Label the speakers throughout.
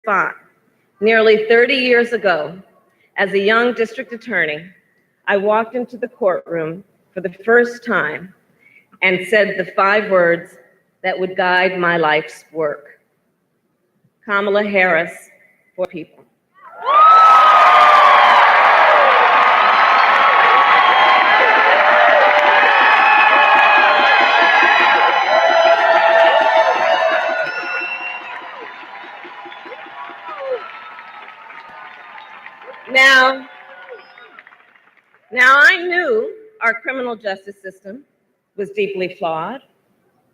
Speaker 1: spot. Nearly 30 years ago, as a young district attorney, I walked into the courtroom for the first time and said the 5 words that would guide my life's work. Kamala Harris for people. Now I knew our criminal justice system was deeply flawed,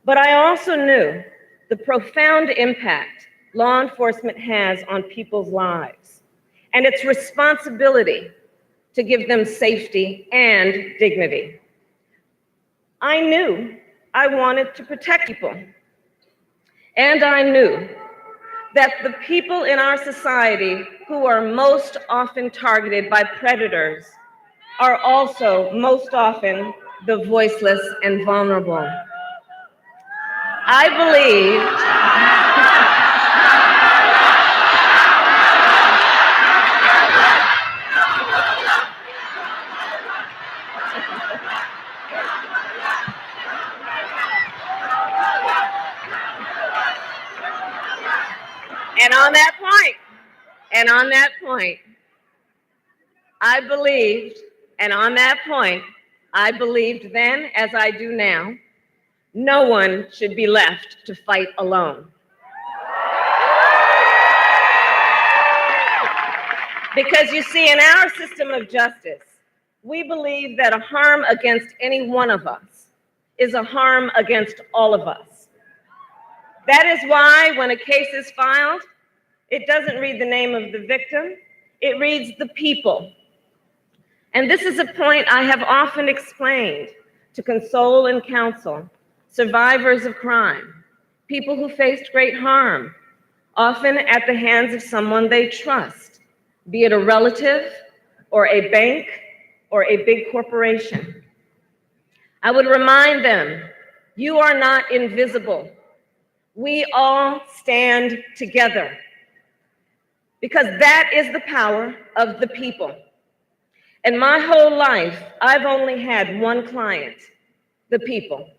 Speaker 1: but I also knew the profound impact law enforcement has on people's lives and its responsibility to give them safety and dignity. I knew I wanted to protect people, and I knew that the people in our society who are most often targeted by predators are also most often the voiceless and vulnerable. I believed And on that point, I believed then, as I do now, no one should be left to fight alone. Because you see, in our system of justice, we believe that a harm against any one of us is a harm against all of us. That is why when a case is filed, it doesn't read the name of the victim, it reads the people. And this is a point I have often explained to console and counsel survivors of crime, people who faced great harm, often at the hands of someone they trust, be it a relative or a bank or a big corporation. I would remind them, you are not invisible. We all stand together, because that is the power of the people. In my whole life, I've only had one client, the people.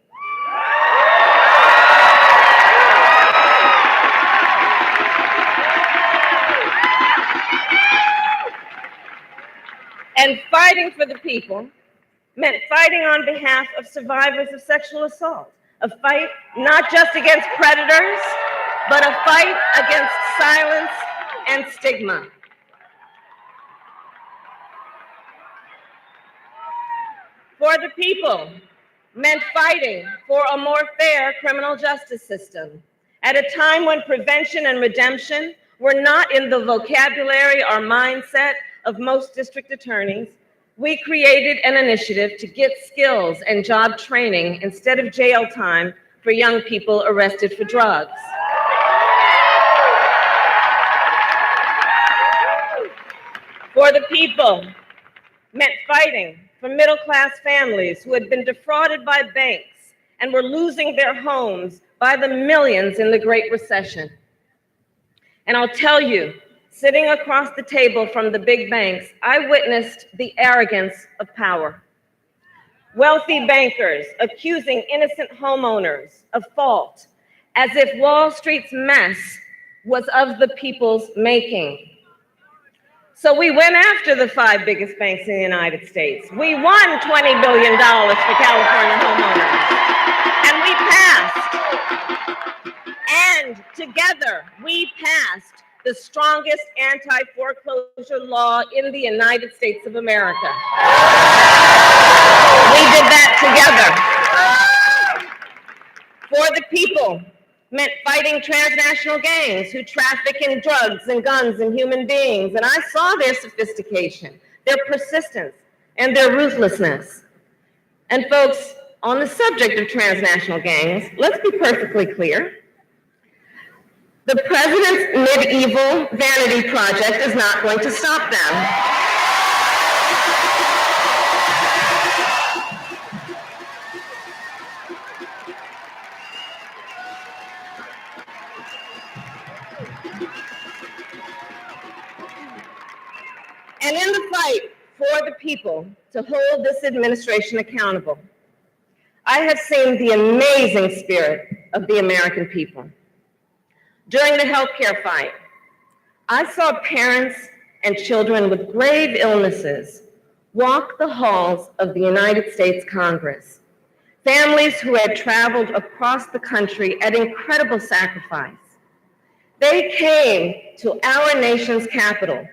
Speaker 1: And fighting for the people meant fighting on behalf of survivors of sexual assault, a fight not just against predators, but a fight against silence and stigma. For the people meant fighting for a more fair criminal justice system at a time when prevention and redemption were not in the vocabulary or mindset of most district attorneys. We created an initiative to get skills and job training instead of jail time for young people arrested for drugs. For the people meant fighting for middle-class families who had been defrauded by banks and were losing their homes by the millions in the Great Recession. And I'll tell you, sitting across the table from the big banks, I witnessed the arrogance of power. Wealthy bankers accusing innocent homeowners of fault, as if Wall Street's mess was of the people's making. So we went after the 5 biggest banks in the United States. We won $20 billion for California homeowners. And we passed. And together, we passed the strongest anti-foreclosure law in the United States of America. We did that together. For the people meant fighting transnational gangs who traffic in drugs and guns and human beings. And I saw their sophistication, their persistence, and their ruthlessness. And folks, on the subject of transnational gangs, let's be perfectly clear. The president's medieval vanity project is not going to stop them. and in the fight for the people to hold this administration accountable, I have seen the amazing spirit of the American people. During the healthcare fight, I saw parents and children with grave illnesses walk the halls of the United States Congress. Families who had traveled across the country at incredible sacrifice. They came to our nation's capital,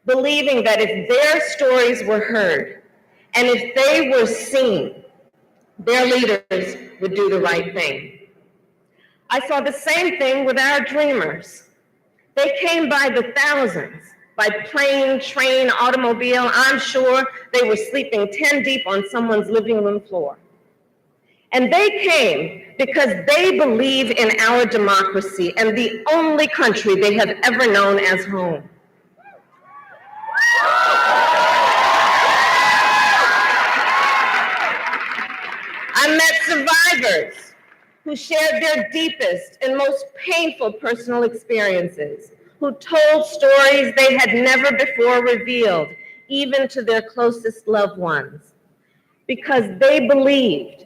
Speaker 1: believing that if their stories were heard and if they were seen, their leaders would do the right thing. I saw the same thing with our dreamers. They came by the thousands, by plane, train, automobile. I'm sure they were sleeping 10 deep on someone's living room floor. And they came because they believe in our democracy and the only country they have ever known as home. I met survivors who shared their deepest and most painful personal experiences, who told stories they had never before revealed, even to their closest loved ones, because they believed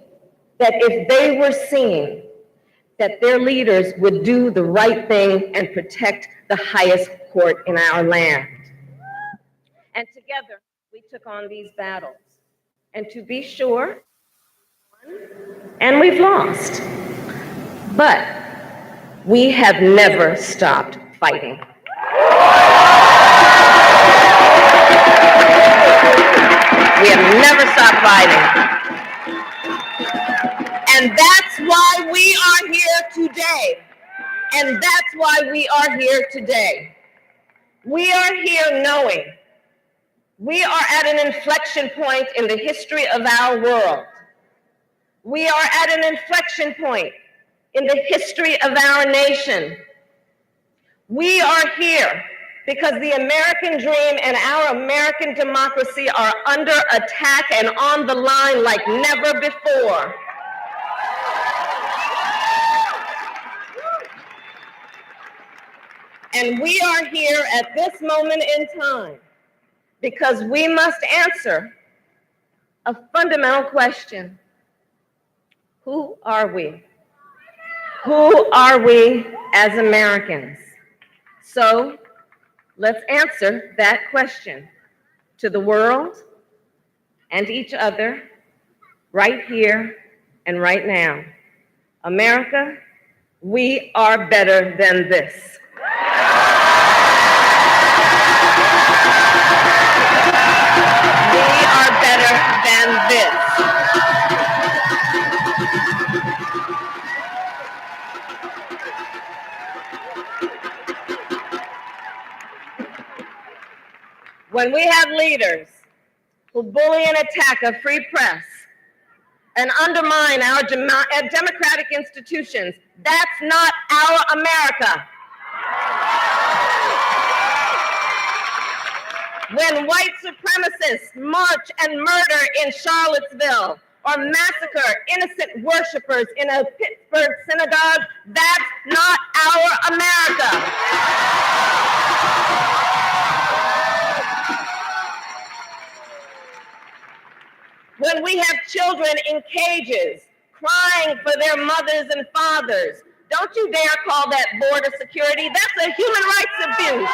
Speaker 1: that if they were seen, that their leaders would do the right thing and protect the highest court in our land. And together, we took on these battles. And to be sure, and we've lost. But we have never stopped fighting. We have never stopped fighting. And that's why we are here today. And that's why we are here today. We are here knowing we are at an inflection point in the history of our world. We are at an inflection point in the history of our nation. We are here because the American dream and our American democracy are under attack and on the line like never before. And we are here at this moment in time because we must answer a fundamental question. Who are we? Who are we as Americans? So let's answer that question to the world and each other right here and right now. America, we are better than this. We are better than this. When we have leaders who bully and attack a free press and undermine our democratic institutions, that's not our America. When white supremacists march and murder in Charlottesville or massacre innocent worshipers in a Pittsburgh synagogue, that's not our America. When we have children in cages crying for their mothers and fathers, don't you dare call that border security. That's a human rights abuse.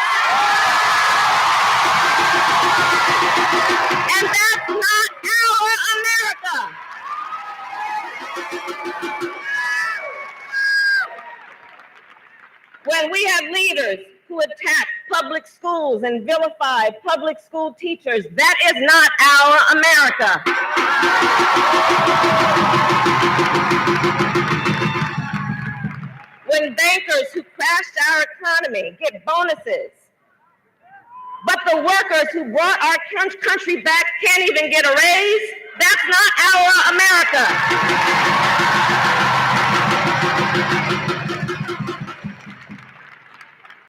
Speaker 1: And that's not our America. When we have leaders who attack public schools and vilify public school teachers, that is not our America. When bankers who crashed our economy get bonuses, but the workers who brought our country back can't even get a raise, that's not our America.